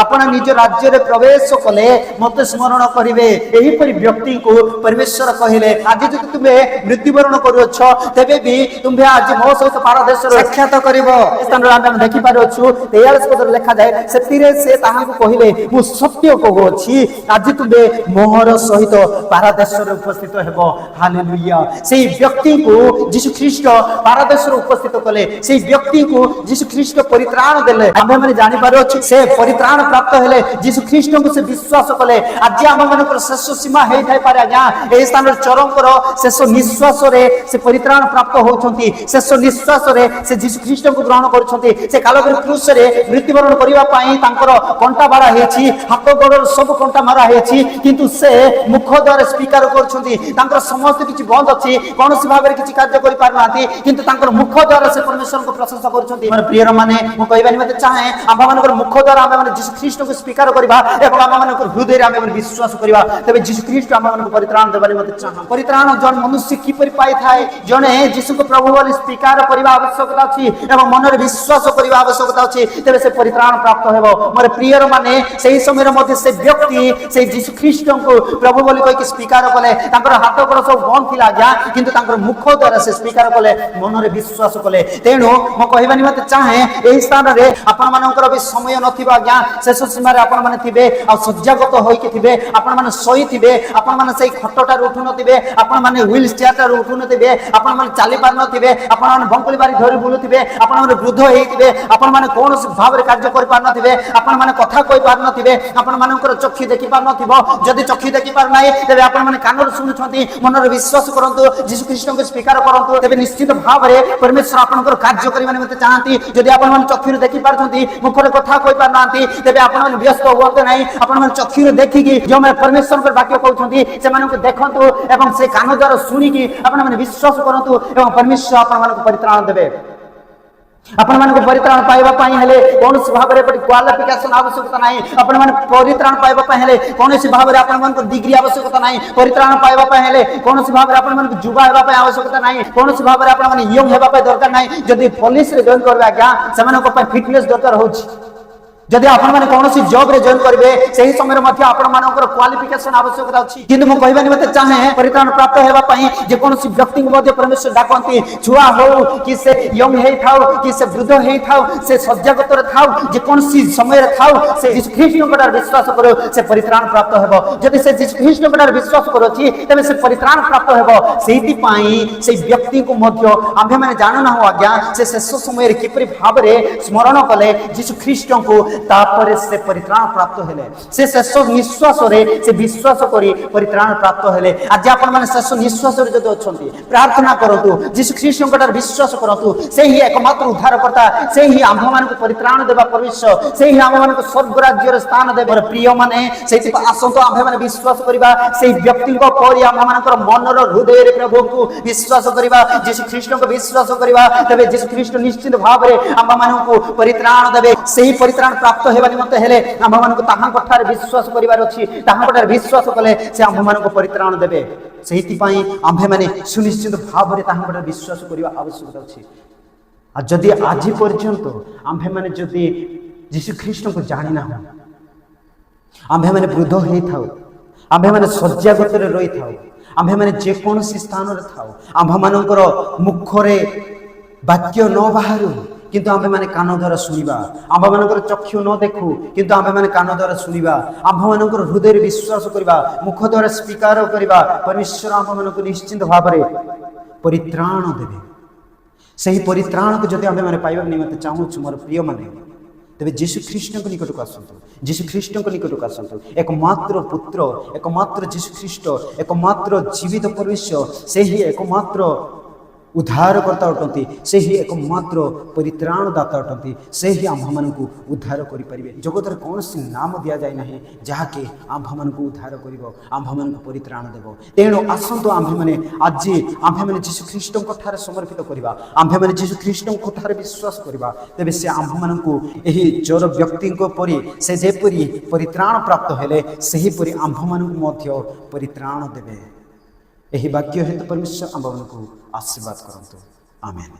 ଆପଣ ନିଜ ରାଜ୍ୟରେ ପ୍ରବେଶ କଲେ ମତେ ସ୍ମରଣ କରିବେ। ଏହିପରି ବ୍ୟକ୍ତିଙ୍କୁ ପରମେଶ୍ୱର କହିଲେ ଆଜି ଯଦି ତୁମେ ମୃତ୍ୟୁବରଣ କରୁଅଛ ତେବେ ବି ତୁମେ ଆଜି ମୋ ସହିତ ପାରଦେଶରେ ସାକ୍ଷାତ କରିବ। ଏ ସ୍ଥାନରେ ଆମେ ଦେଖିପାରୁଅଛୁ 43 ପଦରେ ଲେଖାଯାଏ ସେଥିରେ ସେ ତାହାଙ୍କୁ କହିଲେ ମୁଁ ସତ୍ୟ କହୁଅଛି ଆଜି ତୁମେ ମୋହର ସହିତ ପାରଦେଶରେ ଉପସ୍ଥିତ ହେବ। ହାଲେଲୁୟା। ସେହି ବ୍ୟକ୍ତିଙ୍କୁ ଯୀଶୁ ଖ୍ରୀଷ୍ଟ ପାରଦେଶରେ ଉପସ୍ଥିତ କଲେ। ସେହି ବ୍ୟକ୍ତିଙ୍କୁ ଯୀଶୁ ଖ୍ରୀଷ୍ଟ ପରିତ୍ରାଣ ଦେଲେ। ଆମେମାନେ ଜାଣିପାରୁଅଛୁ ସେ ପରିତ୍ରାଣ ପ୍ରାପ୍ତ ହେଲେ ଯୀଶୁ ଖ୍ରୀଷ୍ଟଙ୍କୁ ସେ ବିଶ୍ୱାସ କଲେ। ଆଜି ଆମମାନଙ୍କର ଶେଷ ସୀମା ହେଇଥାଇପାରେ ଆଜ୍ଞା ଏହି ସ୍ଥାନରେ ଚରଙ୍କର ଶେଷ ନିଶ୍ୱାସରେ ସେ ପରିତ୍ରାଣ ପ୍ରାପ୍ତ ହେଉଛନ୍ତି। ଶେଷ ନିଶ୍ୱାସରେ ସେ ଯୀଶୁ ଖ୍ରୀଷ୍ଟଙ୍କୁ ଗ୍ରହଣ କରୁଛନ୍ତି। ସେ କାଲବରୀ କ୍ରୁଶରେ ମୃତ୍ୟୁବରଣ କରିବା ପାଇଁ ତାଙ୍କର କଣ୍ଟା ବାଡ଼ା ହେଇଛି, ହାତ ଗୋଡ଼ର ସବୁ କଣ୍ଟା ମାରା ହେଇଛି, କିନ୍ତୁ ସେ ମୁଖ ଦ୍ୱାରା ସ୍ୱୀକାର କରୁଛନ୍ତି ତାଙ୍କର ସମସ୍ତ କିଛି ବନ୍ଦ ଅଛି, କୌଣସି ଭାବରେ କିଛି କାର୍ଯ୍ୟ କରିପାରୁନାହାନ୍ତି, କିନ୍ତୁ ତାଙ୍କର ମୁଖ ଦ୍ୱାରା ସେ ପରମେଶ୍ୱରଙ୍କୁ ପ୍ରଶଂସା କରୁଛନ୍ତି। ମୋର ପ୍ରିୟର ମାନେ ମୁଁ କହିବା ନିମନ୍ତେ ଚାହେଁ ଆମମାନଙ୍କର ମୁଖ ଦ୍ୱାରା ଆମେମାନେ ଯୀଶୁ ଖ୍ରୀଷ୍ଟଙ୍କୁ ସ୍ୱୀକାର କରିବା ଏବଂ ଆମମାନଙ୍କର ହୃଦୟରେ ଆମେମାନେ ବିଶ୍ୱାସ କରିବା ତେବେ ଯୀଶୁ ଖ୍ରୀଷ୍ଟ ଆମମାନଙ୍କୁ ପରିତ୍ରାଣ ଦେବା ନିମନ୍ତେ ଚାହେଁ। ପରିତ୍ରାଣ ଜଣେ ମନୁଷ୍ୟ କିପରି ପାଇଥାଏ? ଜଣେ ଯୀଶୁଙ୍କୁ ପ୍ରଭୁ ବୋଲି ସ୍ୱୀକାର କରିବା ଆବଶ୍ୟକତା ଅଛି ଏବଂ ମନରେ ବିଶ୍ୱାସ କରିବା ଆବଶ୍ୟକତା ଅଛି, ତେବେ ସେ ପରିତ୍ରାଣ ପ୍ରାପ୍ତ ହେବ। ମୋର ପ୍ରିୟର ମାନେ ସେହି ସମୟରେ ମଧ୍ୟ ସେ ବ୍ୟକ୍ତି ସେଇ ଯୀଶୁ ଖ୍ରୀଷ୍ଟଙ୍କୁ ପ୍ରଭୁ ବୋଲି କହିକି ସ୍ୱୀକାର କଲେ। ତାଙ୍କର ହାତ ଗୋଡ଼ ସବୁ ବନ୍ଦ ଥିଲା ଆଜ୍ଞା, କିନ୍ତୁ ତାଙ୍କର ମୁଖ ଦ୍ୱାରା ସେ ସ୍ୱୀକାର କଲେ, ମନରେ ବିଶ୍ୱାସ କଲେ। ତେଣୁ ମୁଁ କହିବା ନିମନ୍ତେ ଚାହେଁ ଏହି ସ୍ଥାନରେ ଆପଣମାନଙ୍କର ବି ସମୟ ନଥିବ ଆଜ୍ଞା, ଶେଷ ସୀମାରେ ଆପଣମାନେ ଥିବେ ଆଉ ଶଯ୍ୟାଗତ ହୋଇକି ଥିବେ, ଆପଣମାନେ ଶୋଇଥିବେ, ଆପଣମାନେ ସେଇ ଖଟଟାରୁ ଉଠୁନଥିବେ, ଆପଣମାନେ ହୁଇଲ ଚେୟାରଟାରୁ ଉଠୁନଥିବେ, ଆପଣମାନେ ଚାଲି ପାରୁନଥିବେ, ଆପଣମାନେ ବଙ୍କୁଳି ବାରି ଧରି ବୁଲୁଥିବେ, ଆପଣମାନେ ବୃଦ୍ଧ ହେଇଥିବେ, ଆପଣମାନେ କୌଣସି ଭାବରେ କାର୍ଯ୍ୟ କରିପାରୁନଥିବେ, ଆପଣମାନେ କଥା କହିପାରୁନଥିବେ, ଆପଣମାନଙ୍କର ଚକ୍ଷୁ ଦେଖିପାରୁନଥିବ। ଯଦି ଚକ୍ଷୁ ଦେଖିପାରୁନାହିଁ ତେବେ ଆପଣମାନେ କାନରୁ ଶୁଣୁଛନ୍ତି, ମନରେ ବିଶ୍ୱାସ କରନ୍ତୁ, ଯୀଶୁ ଖ୍ରୀଷ୍ଟଙ୍କୁ ସ୍ୱୀକାର କରନ୍ତୁ, ତେବେ ନିଶ୍ଚିତ ଭାବରେ ପରମେଶ୍ୱର ଆପଣଙ୍କର କାର୍ଯ୍ୟ କରିବା ନିମନ୍ତେ ଚାହାନ୍ତି। ଯଦି ଆପଣମାନେ ଚକ୍ଷୁରେ ଦେଖିପାରୁଛନ୍ତି, ମୁଖରେ କଥା କହିପାରୁନାହାନ୍ତି, ତେବେ ଆପଣମାନେ ବ୍ୟସ୍ତ ହୁଅନ୍ତୁ ନାହିଁ। ଆପଣମାନେ ଚକ୍ଷୁରେ ଦେଖିକି ଯେଉଁମାନେ ପରମେଶ୍ୱରଙ୍କ ବାକ୍ୟ କହୁଛନ୍ତି ସେମାନଙ୍କୁ ଦେଖନ୍ତୁ ଏବଂ ସେ କାନ ଦ୍ୱାରା ଶୁଣିକି ଆପଣମାନେ ବିଶ୍ୱାସ କରନ୍ତୁ ଏବଂ ପରମେଶ୍ୱର ଆପଣମାନଙ୍କୁ ପରିତ୍ରାଣ ଦେବେ। ଆପଣମାନଙ୍କୁ ପରିତ୍ରାଣ ପାଇବା ପାଇଁ ହେଲେ କୌଣସି ଭାବରେ କ୍ୱାଲିଫିକେସନ ଆବଶ୍ୟକତା ନାହିଁ। ଆପଣମାନେ ପରିତ୍ରାଣ ପାଇବା ପାଇଁ ହେଲେ କୌଣସି ଭାବରେ ଆପଣମାନଙ୍କୁ ଡିଗ୍ରୀ ଆବଶ୍ୟକତା ନାହିଁ। ପରିତ୍ରାଣ ପାଇବା ପାଇଁ ହେଲେ କୌଣସି ଭାବରେ ଆପଣମାନଙ୍କୁ ଯୁବା ହେବା ପାଇଁ ଆବଶ୍ୟକତା ନାହିଁ। କୌଣସି ଭାବରେ ଆପଣମାନେ ୟଙ୍ଗ ହେବା ପାଇଁ ଦରକାର ନାହିଁ। ଯଦି ପୋଲିସରେ ଜଏନ୍ କରିବେ ଆଜ୍ଞା ସେମାନଙ୍କ ପାଇଁ ଫିଟନେସ୍ ଦରକାର ହେଉଛି। ଯଦି ଆପଣମାନେ କୌଣସି ଜବରେ ଜଏନ୍ କରିବେ ସେହି ସମୟରେ ମଧ୍ୟ ଆପଣମାନଙ୍କର କ୍ୱାଲିଫିକେସନ ଆବଶ୍ୟକତା ଅଛି। କିନ୍ତୁ ମୁଁ କହିବା ନିମନ୍ତେ ଚାହେଁ ପରିତ୍ରାଣ ପ୍ରାପ୍ତ ହେବା ପାଇଁ ଯେକୌଣସି ବ୍ୟକ୍ତିଙ୍କୁ ମଧ୍ୟ ପରମେଶ୍ୱର ଡାକନ୍ତି, ଛୁଆ ହଉ କି ସେ ୟଙ୍ଗ ହେଇଥାଉ କି ସେ ବୃଦ୍ଧ ହେଇଥାଉ, ସେ ଶଯ୍ୟାଗତରେ ଥାଉ, ଯେକୌଣସି ସମୟରେ ଥାଉ, ସେ ଯୀଶୁ ଖ୍ରୀଷ୍ଟଙ୍କଠାରେ ବିଶ୍ୱାସ କରୁ ସେ ପରିତ୍ରାଣ ପ୍ରାପ୍ତ ହେବ। ଯଦି ସେ ଯୀଶୁ ଖ୍ରୀଷ୍ଟଙ୍କଠାରେ ବିଶ୍ୱାସ କରୁଅଛି ତେବେ ସେ ପରିତ୍ରାଣ ପ୍ରାପ୍ତ ହେବ। ସେଇଥିପାଇଁ ସେଇ ବ୍ୟକ୍ତିଙ୍କୁ ମଧ୍ୟ ଆମ୍ଭେମାନେ ଜାଣୁନାହୁଁ ଆଜ୍ଞା ସେ ଶେଷ ସମୟରେ କିପରି ଭାବରେ ସ୍ମରଣ କଲେ ଯୀଶୁ ଖ୍ରୀଷ୍ଟଙ୍କୁ, ତାପରେ ସେ ପରିତ୍ରାଣ ପ୍ରାପ୍ତ ହେଲେ। ସେ ଶେଷ ନିଶ୍ୱାସରେ ସେ ବିଶ୍ୱାସ କରି ପରିତ୍ରାଣ ପ୍ରାପ୍ତ ହେଲେ। ଆଜି ଆପଣମାନେ ଶେଷ ନିଶ୍ୱାସରେ ଯଦି ଅଛନ୍ତି ପ୍ରାର୍ଥନା କରନ୍ତୁ, ଯୀଶୁ ଖ୍ରୀଷ୍ଟଙ୍କଠାରେ ବିଶ୍ୱାସ କରନ୍ତୁ। ସେ ହିଁ ଏକମାତ୍ର ଉଦ୍ଧାରକର୍ତ୍ତା, ସେ ହିଁ ଆମ୍ଭମାନଙ୍କୁ ପରିତ୍ରାଣ ଦେବା ପରମେଶ୍ୱର, ସେ ହିଁ ଆମମାନଙ୍କୁ ସ୍ୱର୍ଗ ରାଜ୍ୟରେ ସ୍ଥାନ ଦେବ। ପ୍ରିୟମାନେ ସେଇଥିପାଇଁ ଆସନ୍ତୁ ଆମ୍ଭେମାନେ ବିଶ୍ୱାସ କରିବା ସେଇ ବ୍ୟକ୍ତିଙ୍କ ପରି ଆମମାନଙ୍କର ମନର ହୃଦୟରେ ପ୍ରଭୁଙ୍କୁ ବିଶ୍ୱାସ କରିବା, ଯୀଶୁ ଖ୍ରୀଷ୍ଟଙ୍କୁ ବିଶ୍ୱାସ କରିବା, ତେବେ ଯୀଶୁ ଖ୍ରୀଷ୍ଟ ନିଶ୍ଚିତ ଭାବରେ ଆମମାନଙ୍କୁ ପରିତ୍ରାଣ ଦେବେ। ସେହି ପରିତ୍ରାଣ ପ୍ରାପ୍ତ ହେବା ନିମନ୍ତେ ହେଲେ ଆମ୍ଭମାନଙ୍କୁ ତାହାଙ୍କଠାରେ ବିଶ୍ୱାସ କରିବାର ଅଛି। ତାହାଙ୍କଠାରେ ବିଶ୍ୱାସ କଲେ ସେ ଆମ୍ଭମାନଙ୍କୁ ପରିତ୍ରାଣ ଦେବେ। ସେଇଥିପାଇଁ ଆମ୍ଭେମାନେ ସୁନିଶ୍ଚିତ ଭାବରେ ତାହାଙ୍କଠାରେ ବିଶ୍ୱାସ କରିବା ଆବଶ୍ୟକତା ଅଛି। ଆଉ ଯଦି ଆଜି ପର୍ଯ୍ୟନ୍ତ ଆମ୍ଭେମାନେ ଯଦି ଯୀଶୁ ଖ୍ରୀଷ୍ଟଙ୍କୁ ଜାଣିନାହୁଁ, ଆମ୍ଭେମାନେ ବୃଦ୍ଧ ହେଇଥାଉ, ଆମ୍ଭେମାନେ ଶଯ୍ୟାଗତରେ ରହିଥାଉ, ଆମ୍ଭେମାନେ ଯେକୌଣସି ସ୍ଥାନରେ ଥାଉ, ଆମ୍ଭମାନଙ୍କର ମୁଖରେ ବାକ୍ୟ ନ ବାହାରୁ କିନ୍ତୁ ଆମ୍ଭେମାନେ କାନ ଦ୍ୱାରା ଶୁଣିବା, ଆମ୍ଭମାନଙ୍କର ଚକ୍ଷୁ ନ ଦେଖୁ କିନ୍ତୁ ଆମ୍ଭେମାନେ କାନ ଦ୍ୱାରା ଶୁଣିବା, ଆମ୍ଭମାନଙ୍କର ହୃଦୟରେ ବିଶ୍ୱାସ କରିବା, ମୁଖ ଦ୍ୱାରା ସ୍ୱୀକାର କରିବା, ପରମେଶ୍ୱର ଆମ୍ଭମାନଙ୍କୁ ନିଶ୍ଚିନ୍ତ ଭାବରେ ପରିତ୍ରାଣ ଦେବେ। ସେହି ପରିତ୍ରାଣକୁ ଯଦି ଆମ୍ଭେମାନେ ପାଇବା ନିମନ୍ତେ ଚାହୁଁଛୁ ମୋର ପ୍ରିୟମାନେ, ତେବେ ଯୀଶୁ ଖ୍ରୀଷ୍ଟଙ୍କ ନିକଟକୁ ଆସନ୍ତୁ। ଯୀଶୁ ଖ୍ରୀଷ୍ଟଙ୍କ ନିକଟକୁ ଆସନ୍ତୁ। एकमात्र पुत्र, एकमात्र ଯୀଶୁ ଖ୍ରୀଷ୍ଟ, एकमात्र ଜୀବିତ ପରମେଶ୍ୱର, ସେହି एकमात्र उद्धारकर्ता अटंती, से ही एकमात्र परित्राणदाता अटंती, से ही आम्भମାନଙ୍କୁ उद्धार करिपारिबे। जगतर कौन नाम दिया जाए ना जहाँकि आम्भମାନଙ୍କୁ उद्धार करिवो, आम्भମାନଙ୍କୁ परित्राण देवो। तेणु आसंतु आम्भेमाने आज आम्भेमाने यीशु ख्रीष्टଙ୍କ ठारे समर्पित करिबा, आम्भेमाने यीशु ख्रीष्टଙ୍କ ठारे विश्वास करिबा, तेबे से आम्भମାନଙ୍କୁ एही जर व्यक्तिଙ୍କ परि से जेपरि परित्राण प्राप्त हेले सेही परि आम्भମାନଙ୍କୁ ମଧ୍ୟ परित्राण देबे। यही वाक्य हेतु परमेश्वर आम्भମାନଙ୍କୁ आशीर्वाद करंतु। आमेन।